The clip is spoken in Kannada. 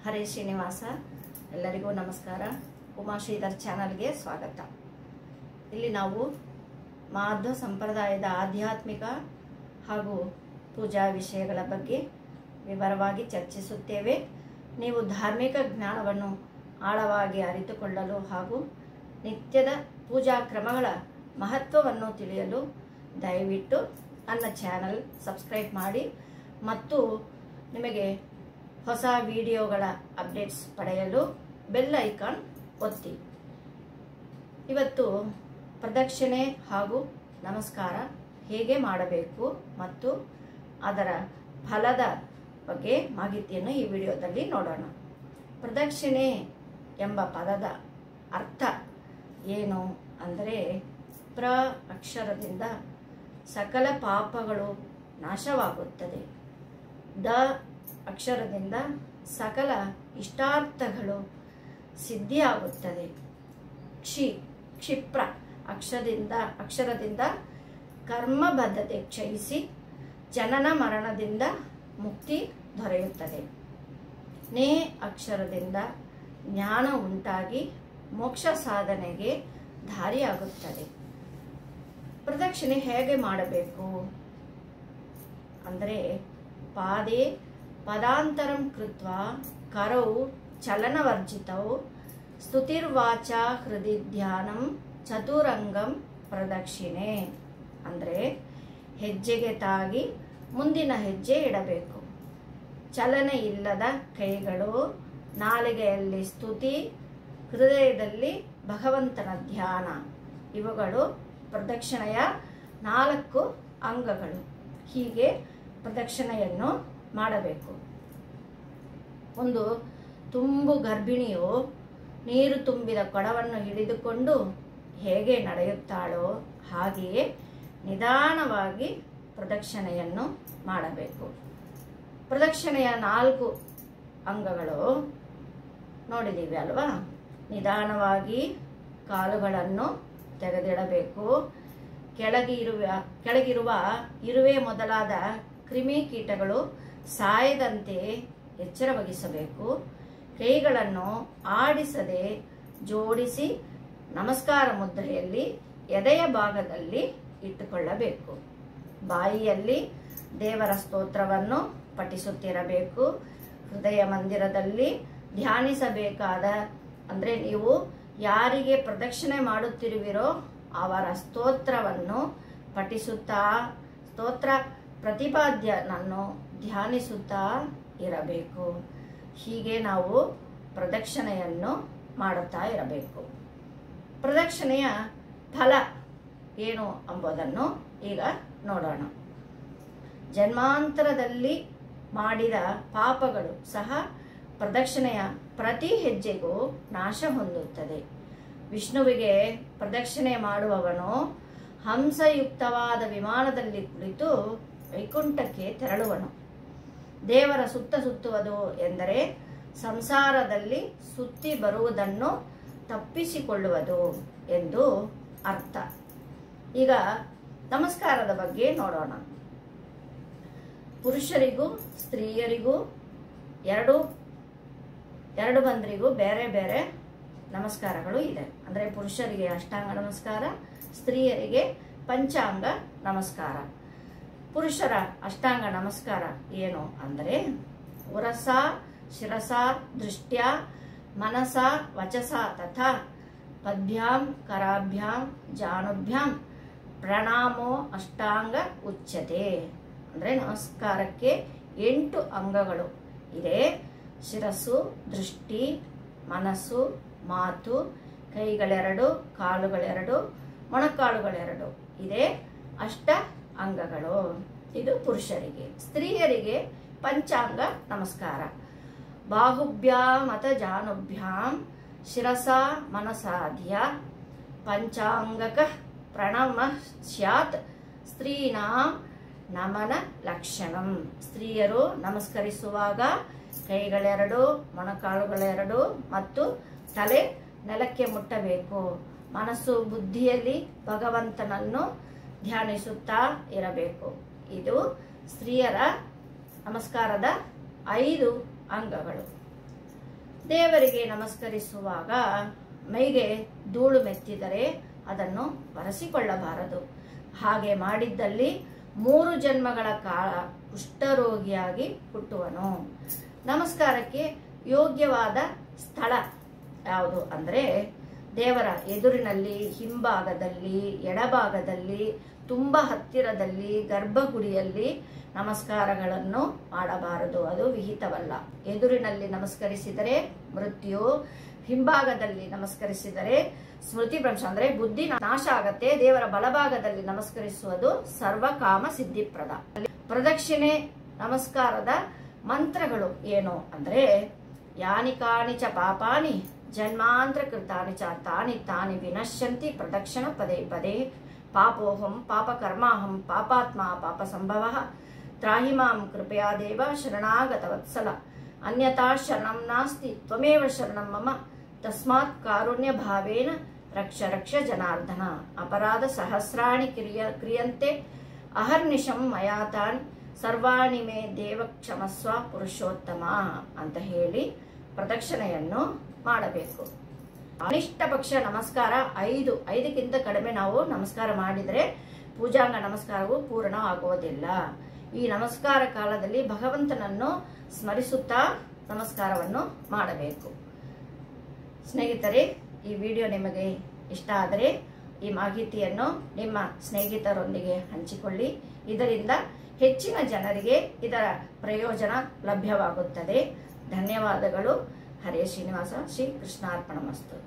ಹರೇ ಶ್ರೀನಿವಾಸ. ಎಲ್ಲರಿಗೂ ನಮಸ್ಕಾರ. ಉಮಾ ಶ್ರೀಧರ್ ಚಾನಲ್ಗೆ ಸ್ವಾಗತ. ಇಲ್ಲಿ ನಾವು ಮಾಧ್ವ ಸಂಪ್ರದಾಯದ ಆಧ್ಯಾತ್ಮಿಕ ಹಾಗೂ ಪೂಜಾ ವಿಷಯಗಳ ಬಗ್ಗೆ ವಿವರವಾಗಿ ಚರ್ಚಿಸುತ್ತೇವೆ. ನೀವು ಧಾರ್ಮಿಕ ಜ್ಞಾನವನ್ನು ಆಳವಾಗಿ ಅರಿತುಕೊಳ್ಳಲು ಹಾಗೂ ನಿತ್ಯದ ಪೂಜಾ ಕ್ರಮಗಳ ಮಹತ್ವವನ್ನು ತಿಳಿಯಲು ದಯವಿಟ್ಟು ನನ್ನ ಚಾನಲ್ ಸಬ್ಸ್ಕ್ರೈಬ್ ಮಾಡಿ ಮತ್ತು ನಿಮಗೆ ಹೊಸ ವಿಡಿಯೋಗಳ ಅಪ್ಡೇಟ್ಸ್ ಪಡೆಯಲು ಬೆಲ್ ಐಕಾನ್ ಒತ್ತಿ. ಇವತ್ತು ಪ್ರದಕ್ಷಿಣೆ ಹಾಗೂ ನಮಸ್ಕಾರ ಹೇಗೆ ಮಾಡಬೇಕು ಮತ್ತು ಅದರ ಫಲದ ಬಗ್ಗೆ ಮಾಹಿತಿಯನ್ನು ಈ ವಿಡಿಯೋದಲ್ಲಿ ನೋಡೋಣ. ಪ್ರದಕ್ಷಿಣೆ ಎಂಬ ಪದದ ಅರ್ಥ ಏನು ಅಂದರೆ, ಪ್ರ ಅಕ್ಷರದಿಂದ ಸಕಲ ಪಾಪಗಳು ನಾಶವಾಗುತ್ತದೆ. ದ ಅಕ್ಷರದಿಂದ ಸಕಲ ಇಷ್ಟಾರ್ಥಗಳು ಸಿದ್ಧಿಯಾಗುತ್ತದೆ. ಕ್ಷಿಪ್ರ ಅಕ್ಷರದಿಂದ ಕರ್ಮಬದ್ಧತೆ ಕ್ಷಯಿಸಿ ಜನನ ಮರಣದಿಂದ ಮುಕ್ತಿ ದೊರೆಯುತ್ತದೆ. ನೇ ಅಕ್ಷರದಿಂದ ಜ್ಞಾನ ಉಂಟಾಗಿ ಮೋಕ್ಷ ಸಾಧನೆಗೆ ದಾರಿಯಾಗುತ್ತದೆ. ಪ್ರದಕ್ಷಿಣೆ ಹೇಗೆ ಮಾಡಬೇಕು ಅಂದರೆ, ಪಾದೇ ಪದಾಂತರಂ ಕೃತ್ವಾ ಕರೌ ಚಲನವರ್ಜಿತೌ ಸ್ತುತಿರ್ವಾಚ ಹೃದಯ ಧ್ಯಾನಂ ಚತುರಂಗಂ ಪ್ರದಕ್ಷಿಣೆ. ಅಂದರೆ ಹೆಜ್ಜೆಗೆ ತಾಗಿ ಮುಂದಿನ ಹೆಜ್ಜೆ ಇಡಬೇಕು. ಚಲನೆ ಇಲ್ಲದ ಕೈಗಳು, ನಾಲಿಗೆಯಲ್ಲಿ ಸ್ತುತಿ, ಹೃದಯದಲ್ಲಿ ಭಗವಂತನ ಧ್ಯಾನ, ಇವುಗಳು ಪ್ರದಕ್ಷಿಣೆಯ 4 ಅಂಗಗಳು. ಹೀಗೆ ಪ್ರದಕ್ಷಿಣೆಯನ್ನು ಮಾಡಬೇಕು. ಒಂದು ತುಂಬು ಗರ್ಭಿಣಿಯು ನೀರು ತುಂಬಿದ ಕೊಡವನ್ನು ಹಿಡಿದುಕೊಂಡು ಹೇಗೆ ನಡೆಯುತ್ತಾಳೋ ಹಾಗೆಯೇ ನಿಧಾನವಾಗಿ ಪ್ರದಕ್ಷಿಣೆಯನ್ನು ಮಾಡಬೇಕು. ಪ್ರದಕ್ಷಿಣೆಯ 4 ಅಂಗಗಳು ನೋಡಿದ್ದೀವಿ ಅಲ್ವಾ? ನಿಧಾನವಾಗಿ ಕಾಲುಗಳನ್ನು ತೆಗೆದಿಡಬೇಕು. ಕೆಳಗಿರುವ ಇರುವೆ ಮೊದಲಾದ ಕ್ರಿಮಿಕೀಟಗಳು ಸಾಯದಂತೆ ಎಚ್ಚರ ವಹಿಸಬೇಕು. ಕೈಗಳನ್ನು ಆಡಿಸದೆ ಜೋಡಿಸಿ ನಮಸ್ಕಾರ ಮುದ್ರೆಯಲ್ಲಿ ಎದೆಯ ಭಾಗದಲ್ಲಿ ಇಟ್ಟುಕೊಳ್ಳಬೇಕು. ಬಾಯಿಯಲ್ಲಿ ದೇವರ ಸ್ತೋತ್ರವನ್ನು ಪಠಿಸುತ್ತಿರಬೇಕು. ಹೃದಯ ಮಂದಿರದಲ್ಲಿ ಧ್ಯಾನಿಸಬೇಕಾದ ಅಂದರೆ, ನೀವು ಯಾರಿಗೆ ಪ್ರದಕ್ಷಿಣೆ ಮಾಡುತ್ತಿರುವಿರೋ ಅವರ ಸ್ತೋತ್ರವನ್ನು ಪಠಿಸುತ್ತಾ, ಸ್ತೋತ್ರ ಪ್ರತಿಪಾದ್ಯನನ್ನು ಧ್ಯಾನಿಸುತ್ತಾ ಇರಬೇಕು. ಹೀಗೆ ನಾವು ಪ್ರದಕ್ಷಿಣೆಯನ್ನು ಮಾಡುತ್ತಾ ಇರಬೇಕು. ಪ್ರದಕ್ಷಿಣೆಯ ಫಲ ಏನು ಎಂಬುದನ್ನು ಈಗ ನೋಡೋಣ. ಜನ್ಮಾಂತರದಲ್ಲಿ ಮಾಡಿದ ಪಾಪಗಳು ಸಹ ಪ್ರದಕ್ಷಿಣೆಯ ಪ್ರತಿ ಹೆಜ್ಜೆಗೂ ನಾಶ ಹೊಂದುತ್ತದೆ. ವಿಷ್ಣುವಿಗೆ ಪ್ರದಕ್ಷಿಣೆ ಮಾಡುವವನು ಹಂಸಯುಕ್ತವಾದ ವಿಮಾನದಲ್ಲಿ ಕುಳಿತು ವೈಕುಂಠಕ್ಕೆ ತೆರಳುವನು. ದೇವರ ಸುತ್ತುವುದು ಎಂದರೆ ಸಂಸಾರದಲ್ಲಿ ಸುತ್ತಿ ಬರುವುದನ್ನು ತಪ್ಪಿಸಿಕೊಳ್ಳುವುದು ಎಂದು ಅರ್ಥ. ಈಗ ನಮಸ್ಕಾರದ ಬಗ್ಗೆ ನೋಡೋಣ. ಪುರುಷರಿಗೂ ಸ್ತ್ರೀಯರಿಗೂ ಎರಡು ಬಂದ್ರಿಗೂ ಬೇರೆ ಬೇರೆ ನಮಸ್ಕಾರಗಳು ಇದೆ. ಅಂದರೆ ಪುರುಷರಿಗೆ ಅಷ್ಟಾಂಗ ನಮಸ್ಕಾರ, ಸ್ತ್ರೀಯರಿಗೆ ಪಂಚಾಂಗ ನಮಸ್ಕಾರ. ಪುರುಷರ ಅಷ್ಟಾಂಗ ನಮಸ್ಕಾರ ಏನು ಅಂದರೆ, ಉರಸ ಶಿರಸ ದೃಷ್ಟ್ಯಾ ಮನಸ ವಚಸ ತಥಾ ಪದ್ಭ್ಯಾಂ ಕರಾಭ್ಯಾಂ ಜಾನುಭ್ಯಾಂ ಪ್ರಣಾಮೋ ಅಷ್ಟಾಂಗ ಉಚ್ಯತೆ. ಅಂದರೆ ನಮಸ್ಕಾರಕ್ಕೆ 8 ಅಂಗಗಳು ಇದೆ. ಶಿರಸ್ಸು, ದೃಷ್ಟಿ, ಮನಸ್ಸು, ಮಾತು, ಕೈಗಳೆರಡು, ಕಾಲುಗಳೆರಡು, ಮೊಣಕಾಲುಗಳೆರಡು ಇದೆ. ಅಷ್ಟ ಅಂಗಗಳು. ಇದು ಪುರುಷರಿಗೆ. ಸ್ತ್ರೀಯರಿಗೆ ಪಂಚಾಂಗ ನಮಸ್ಕಾರ. ಬಾಹುಭ್ಯಾಂ ಅಥ ಜಾನುಭ್ಯಾಂ ಶಿರಸ ಮನಸಾಧ್ಯ ಪಂಚಾಂಗಕ ಪ್ರಣಮ ಸ್ಯಾತ್ ಸ್ತ್ರೀನಾಂ ನಮನ ಲಕ್ಷಣಂ. ಸ್ತ್ರೀಯರು ನಮಸ್ಕರಿಸುವಾಗ ಕೈಗಳೆರಡು, ಮೊಣಕಾಲುಗಳೆರಡು ಮತ್ತು ತಲೆ ನೆಲಕ್ಕೆ ಮುಟ್ಟಬೇಕು. ಮನಸ್ಸು ಬುದ್ಧಿಯಲ್ಲಿ ಭಗವಂತನನ್ನು ಧ್ಯಾನಿಸುತ್ತಾ ಇರಬೇಕು. ಇದು ಸ್ತ್ರೀಯರ ನಮಸ್ಕಾರದ 5 ಅಂಗಗಳು. ದೇವರಿಗೆ ನಮಸ್ಕರಿಸುವಾಗ ಮೈಗೆ ಧೂಳು ಮೆತ್ತಿದರೆ ಅದನ್ನು ಬರೆಸಿಕೊಳ್ಳಬಾರದು. ಹಾಗೆ ಮಾಡಿದ್ದಲ್ಲಿ 3 ಜನ್ಮಗಳ ಕಾಲ ಕುಷ್ಠರೋಗಿಯಾಗಿ ಹುಟ್ಟುವನು. ನಮಸ್ಕಾರಕ್ಕೆ ಯೋಗ್ಯವಾದ ಸ್ಥಳ ಯಾವುದು ಅಂದರೆ ದೇವರ ಎದುರಿನಲ್ಲಿ, ಹಿಂಭಾಗದಲ್ಲಿ, ಎಡಭಾಗದಲ್ಲಿ, ತುಂಬ ಹತ್ತಿರದಲ್ಲಿ, ಗರ್ಭಗುಡಿಯಲ್ಲಿ ನಮಸ್ಕಾರಗಳನ್ನು ಮಾಡಬಾರದು. ಅದು ವಿಹಿತವಲ್ಲ. ಎದುರಿನಲ್ಲಿ ನಮಸ್ಕರಿಸಿದರೆ ಮೃತ್ಯು, ಹಿಂಭಾಗದಲ್ಲಿ ನಮಸ್ಕರಿಸಿದರೆ ಸ್ಮೃತಿ ಭ್ರಂಶ ಅಂದ್ರೆ ಬುದ್ಧಿ ನಾಶ ಆಗತ್ತೆ. ದೇವರ ಬಲಭಾಗದಲ್ಲಿ ನಮಸ್ಕರಿಸುವುದು ಸರ್ವಕಾಮ ಸಿದ್ಧಿಪ್ರದ. ಪ್ರದಕ್ಷಿಣೆ ನಮಸ್ಕಾರದ ಮಂತ್ರಗಳು ಏನು ಅಂದ್ರೆ ಯಾನಿ ಕಾನಿ ಚ ಪಾಪಾನಿ ಜನ್ಮಾಂತರ ಕೃತಾನಿ ಚ ತಾನಿ ತಾನಿ ವಿನಶ್ಯಂತಿ ಪ್ರದಕ್ಷಿಣ ಪದೇ ಪದೇ ಪಾಪೋಹಂ ಪಾಪಕರ್ಮಾಹಂ ಪಾಪಾತ್ಮ ಪಾಪ ಸಂಭವ ತ್ರಾಹಿ ಮಾಂ ಕೃಪಯಾ ದೇವ ಶರಣಾಗತ ವತ್ಸಲ ಅನ್ಯತಾ ಶರಣಂ ನಾಸ್ತಿ ತ್ವಮೇವ ಶರಣಂ ಮಮ ತಸ್ಮಾತ್ ಕಾರುಣ್ಯ ಭಾವೇನ ರಕ್ಷ ರಕ್ಷ ಜನಾರ್ದನ. ಅಪರಾಧ ಸಹಸ್ರಾಣಿ ಕ್ರಿಯಂತೆ ಅಹರ್ನಿಶಂ ಮಯಾತಾನ್ ಸರ್ವಾಣಿ ಮೇ ದೇವ ಕ್ಷಮಸ್ವ ಪುರುಷೋತ್ತಮ ಅಂತ ಹೇಳಿ ಪ್ರದಕ್ಷಿಣೆಯನ್ನು ಮಾಡಬೇಕು. ಅನಿಷ್ಟ ಪಕ್ಷ ನಮಸ್ಕಾರ 5ಕ್ಕಿಂತ ಕಡಿಮೆ ನಾವು ನಮಸ್ಕಾರ ಮಾಡಿದರೆ ಪೂಜಾಂಗ ನಮಸ್ಕಾರವು ಪೂರ್ಣ ಆಗುವುದಿಲ್ಲ. ಈ ನಮಸ್ಕಾರ ಕಾಲದಲ್ಲಿ ಭಗವಂತನನ್ನು ಸ್ಮರಿಸುತ್ತಾ ನಮಸ್ಕಾರವನ್ನು ಮಾಡಬೇಕು. ಸ್ನೇಹಿತರೆ, ಈ ವಿಡಿಯೋ ನಿಮಗೆ ಇಷ್ಟ ಆದರೆ ಈ ಮಾಹಿತಿಯನ್ನು ನಿಮ್ಮ ಸ್ನೇಹಿತರೊಂದಿಗೆ ಹಂಚಿಕೊಳ್ಳಿ. ಇದರಿಂದ ಹೆಚ್ಚಿನ ಜನರಿಗೆ ಇದರ ಪ್ರಯೋಜನ ಲಭ್ಯವಾಗುತ್ತದೆ. ಧನ್ಯವಾದಗಳು. ಹರೇ ಶ್ರೀನಿವಾಸ. ಶ್ರೀ ಕೃಷ್ಣಾರ್ಪಣಮಸ್ತು.